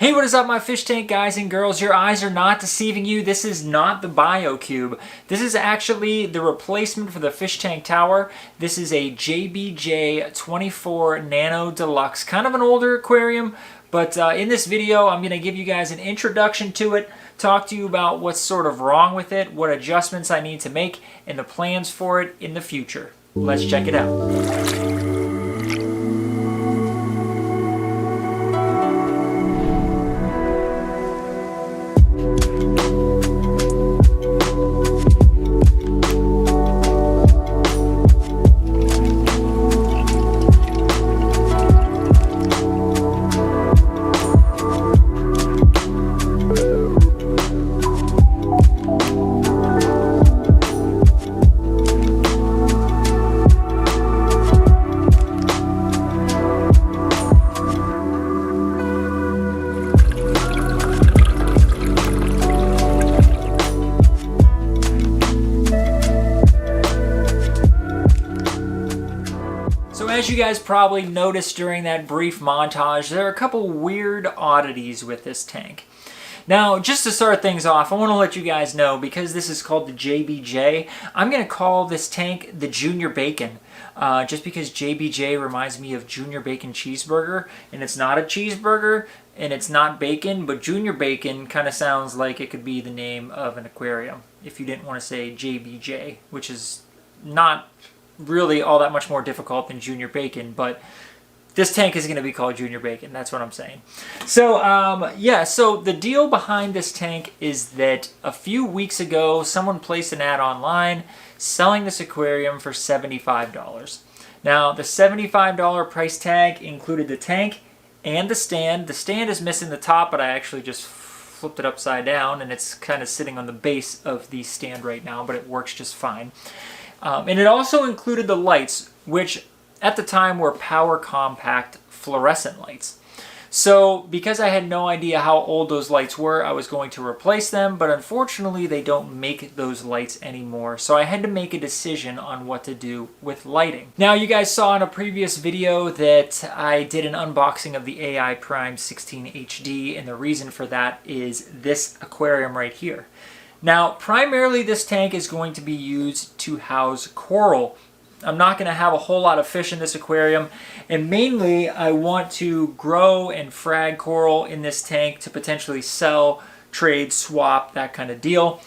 Hey, what is up, my fish tank guys and girls? Your eyes are not deceiving you. This is not the BioCube. This is actually the replacement for the fish tank tower. This is a JBJ 24 Nano Deluxe, kind of an older aquarium, but in this video I'm going to give you guys an introduction to it, talk to you about what's sort of wrong with it, what adjustments I need to make, and the plans for it in the future. Let's check it out. As you guys probably noticed during that brief montage, there are a couple weird oddities with this tank. Now, just to start things off, I want to let you guys know, because this is called the JBJ, I'm going to call this tank the Junior Bacon. Just because JBJ reminds me of Junior Bacon Cheeseburger, and it's not a cheeseburger, and it's not bacon, but Junior Bacon kind of sounds like it could be the name of an aquarium, if you didn't want to say JBJ, which is not really all that much more difficult than Junior Bacon, but this tank is going to be called Junior Bacon. That's what I'm saying. So, yeah, so the deal behind this tank is that a few weeks ago, someone placed an ad online selling this aquarium for $75. Now, the $75 price tag included the tank and the stand. The stand is missing the top, but I actually just flipped it upside down, and it's kind of sitting on the base of the stand right now, but it works just fine. And it also included the lights, which at the time were power compact fluorescent lights. So because I had no idea how old those lights were, I was going to replace them, but unfortunately they don't make those lights anymore. So I had to make a decision on what to do with lighting. Now, you guys saw in a previous video that I did an unboxing of the AI Prime 16 HD, and the reason for that is this aquarium right here. Now, primarily this tank is going to be used to house coral. I'm not going to have a whole lot of fish in this aquarium, and mainly I want to grow and frag coral in this tank to potentially sell, trade, swap, that kind of deal.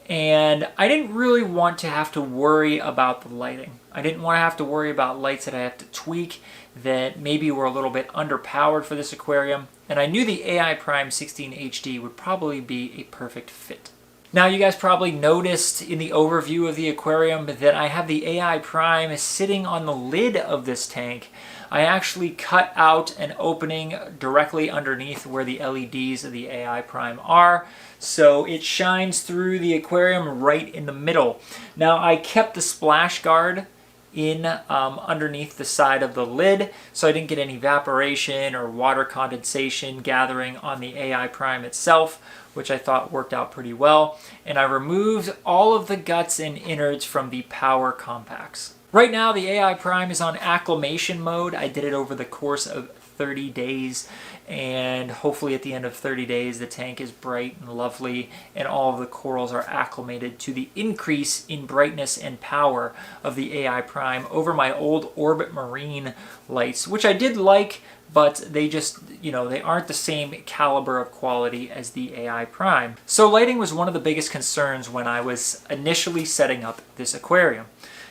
And I didn't really want to have to worry about the lighting. I didn't want to have to worry about lights that I have to tweak that maybe were a little bit underpowered for this aquarium, and I knew the AI Prime 16 HD would probably be a perfect fit. Now, you guys probably noticed in the overview of the aquarium that I have the AI Prime sitting on the lid of this tank. I actually cut out an opening directly underneath where the LEDs of the AI Prime are, so it shines through the aquarium right in the middle. Now, I kept the splash guard in underneath the side of the lid, so I didn't get any evaporation or water condensation gathering on the AI Prime itself, which I thought worked out pretty well. And I removed all of the guts and innards from the power compacts. Right now, the AI Prime is on acclimation mode. I did it over the course of 30 days, and hopefully at the end of 30 days the tank is bright and lovely and all of the corals are acclimated to the increase in brightness and power of the AI Prime over my old Orbit Marine lights, which I did like, but they just, they aren't the same caliber of quality as the AI Prime. So lighting was one of the biggest concerns when I was initially setting up this aquarium.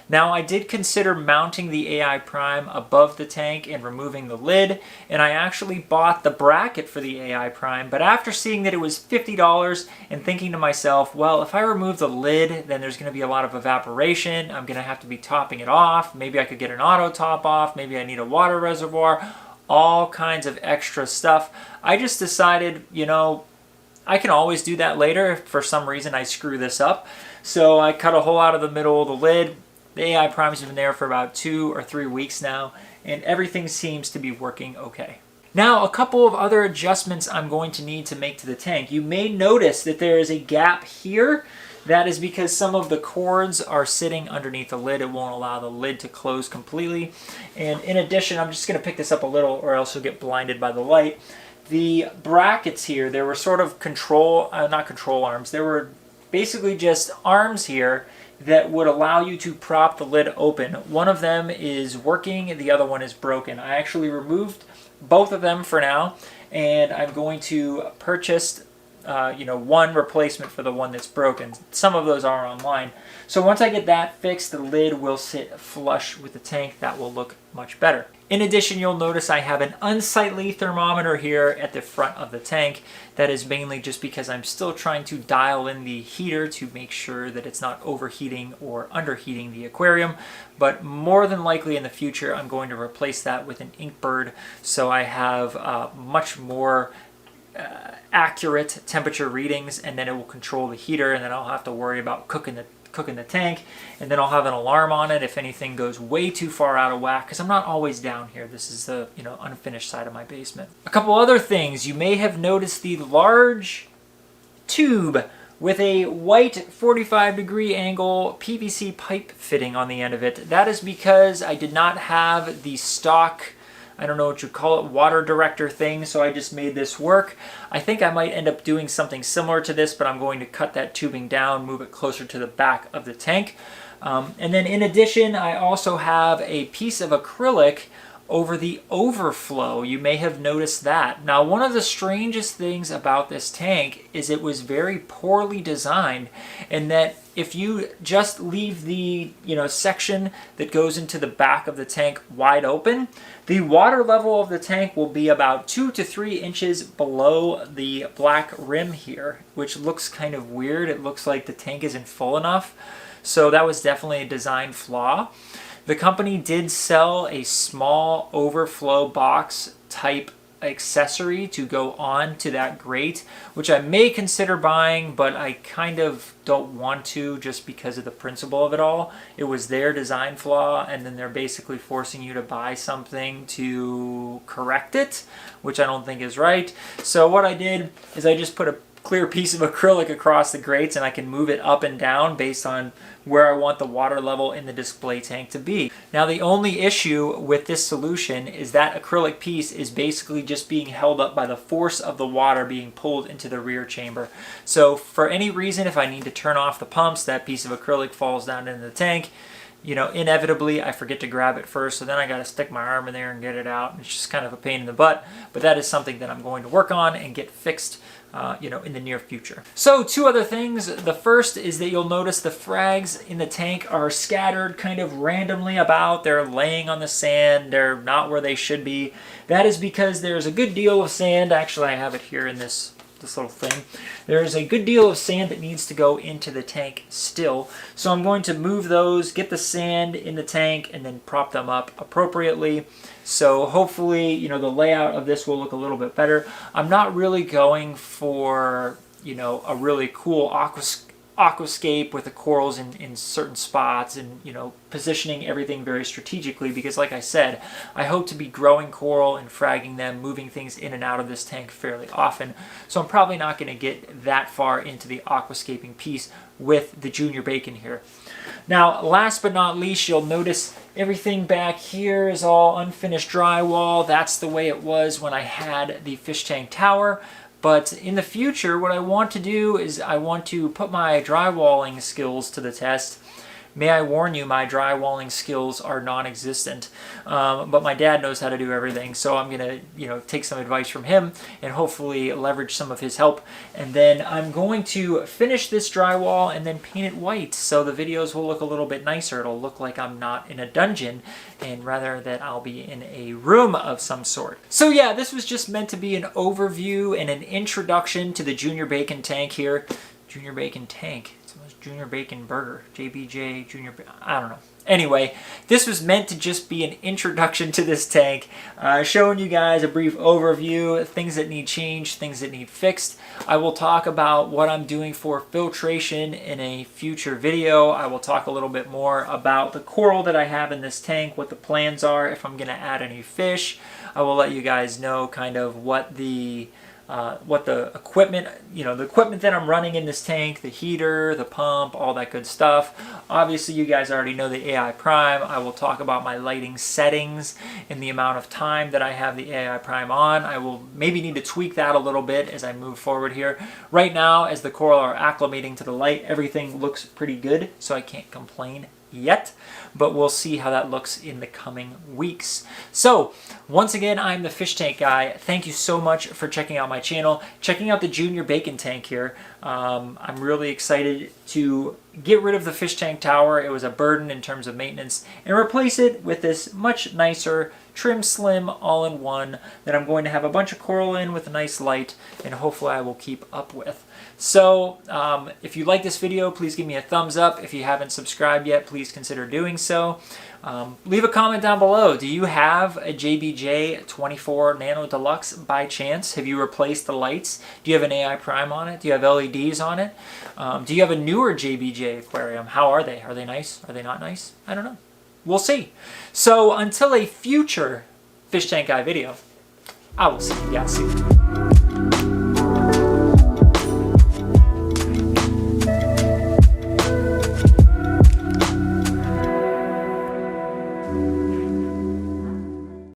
Now, I did consider mounting the AI Prime above the tank and removing the lid, and I actually bought the bracket for the AI Prime, but after seeing that it was $50 and thinking to myself, well, if I remove the lid, then there's going to be a lot of evaporation, I'm going to have to be topping it off, maybe I could get an auto top off, maybe I need a water reservoir, all kinds of extra stuff. I just decided, I can always do that later if for some reason I screw this up. So I cut a hole out of the middle of the lid. The AI Prime's been there for about 2 or 3 weeks now, and everything seems to be working okay. Now, a couple of other adjustments I'm going to need to make to the tank. You may notice that there is a gap here. That is because some of the cords are sitting underneath the lid. It won't allow the lid to close completely. And in addition, I'm just going to pick this up a little or else you'll get blinded by the light. the brackets here, there were sort of not control arms, there were basically just arms here that would allow you to prop the lid open. One of them is working, the other one is broken. I actually removed both of them for now, and I'm going to purchase one replacement for the one that's broken. Some of those are online. So once I get that fixed, the lid will sit flush with the tank. That will look much better. In addition, you'll notice I have an unsightly thermometer here at the front of the tank. That is mainly just because I'm still trying to dial in the heater to make sure that it's not overheating or underheating the aquarium. But more than likely in the future, I'm going to replace that with an Inkbird, so I have much more accurate temperature readings, and then it will control the heater, and then I'll have to worry about cooking the tank, and then I'll have an alarm on it if anything goes way too far out of whack, because I'm not always down here. This is the unfinished side of my basement. A couple other things. You may have noticed the large tube with a white 45-degree angle PVC pipe fitting on the end of it. That is because I did not have the stock, I don't know what you call it, water director thing, so I just made this work. I think I might end up doing something similar to this, but I'm going to cut that tubing down, move it closer to the back of the tank. And then in addition, I also have a piece of acrylic over the overflow. You may have noticed that. Now, one of the strangest things about this tank is it was very poorly designed, in that if you just leave the section that goes into the back of the tank wide open, the water level of the tank will be about 2 to 3 inches below the black rim here, which looks kind of weird. It looks like the tank isn't full enough. So that was definitely a design flaw. The company did sell a small overflow box type accessory to go on to that grate, which I may consider buying, but I kind of don't want to, just because of the principle of it all. It was their design flaw, and then they're basically forcing you to buy something to correct it, which I don't think is right. So what I did is I just put a clear piece of acrylic across the grates, and I can move it up and down based on where I want the water level in the display tank to be. Now, the only issue with this solution is that acrylic piece is basically just being held up by the force of the water being pulled into the rear chamber. So for any reason, if I need to turn off the pumps, that piece of acrylic falls down into the tank. Inevitably I forget to grab it first, so then I got to stick my arm in there and get it out. It's just kind of a pain in the butt, but that is something that I'm going to work on and get fixed in the near future. So 2 other things. The first is that you'll notice the frags in the tank are scattered kind of randomly about. They're laying on the sand. They're not where they should be. That is because there's a good deal of sand. Actually, I have it here in this little thing. There's a good deal of sand that needs to go into the tank still. So I'm going to move those, get the sand in the tank, and then prop them up appropriately. So hopefully, the layout of this will look a little bit better. I'm not really going for, a really cool aquascape with the corals in certain spots, and positioning everything very strategically, because like I said, I hope to be growing coral and fragging them, moving things in and out of this tank fairly often. So I'm probably not going to get that far into the aquascaping piece with the junior bacon here. Now, last but not least, you'll notice everything back here is all unfinished drywall. That's the way it was when I had the fish tank tower. But in the future, what I want to do is I want to put my drywalling skills to the test. May I warn you, my drywalling skills are non-existent, but my dad knows how to do everything, so I'm going to take some advice from him and hopefully leverage some of his help. And then I'm going to finish this drywall and then paint it white, so the videos will look a little bit nicer. It'll look like I'm not in a dungeon, and rather that I'll be in a room of some sort. So yeah, this was just meant to be an overview and an introduction to the Junior Bacon tank here. Junior Bacon tank. Junior Bacon Burger, JBJ, I don't know. Anyway, this was meant to just be an introduction to this tank, showing you guys a brief overview, things that need changed, things that need fixed. I will talk about what I'm doing for filtration in a future video. I will talk a little bit more about the coral that I have in this tank, what the plans are, if I'm going to add any fish. I will let you guys know kind of what the what the equipment, the equipment that I'm running in this tank, the heater, the pump, all that good stuff. Obviously, you guys already know the AI Prime. I will talk about my lighting settings and the amount of time that I have the AI Prime on. I will maybe need to tweak that a little bit as I move forward here. Right now, as the coral are acclimating to the light, everything looks pretty good, so I can't complain yet, but we'll see how that looks in the coming weeks. So once again, I'm the fish tank guy. Thank you so much for checking out my channel, checking out the junior bacon tank here. I'm really excited to get rid of the fish tank tower. It was a burden in terms of maintenance, and replace it with this much nicer trim slim all-in-one that I'm going to have a bunch of coral in with a nice light, and hopefully I will keep up with. So if you like this video, please give me a thumbs up. If you haven't subscribed yet, please consider doing so. Leave a comment down below. Do you have a JBJ 24 Nano Deluxe by chance? Have you replaced the lights? Do you have an AI Prime on it? Do you have LEDs on it? Do you have a newer JBJ aquarium? How are they? Are they nice? Are they not nice? I don't know. We'll see. So until a future Fish Tank Guy video, I will see you guys soon.